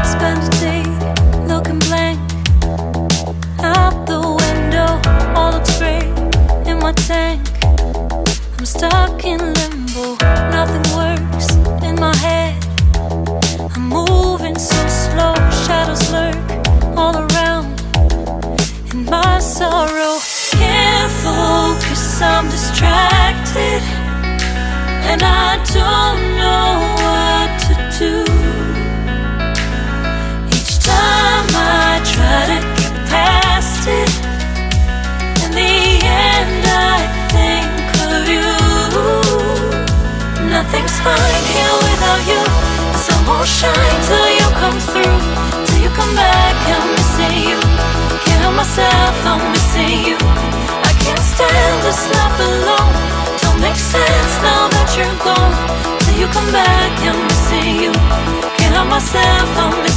Spend a day looking blank out the window, all looks great in my tank. I'm stuck in limbo, nothing works in my head. I'm moving so slow, shadows lurk all around. In my sorrow, can't focus, I'm distracted, and I don't know what to do. Each time I try to get past it, in the end I think of you. Nothing's fine here without you. The sun won't shine till you come through, till you come back. I'm missing you, can't help myself, I'm missing you. I can't stand this life alone, don't make sense now that you're gone. Till you come back, I'm missing you, can't help myself, I'm missing you.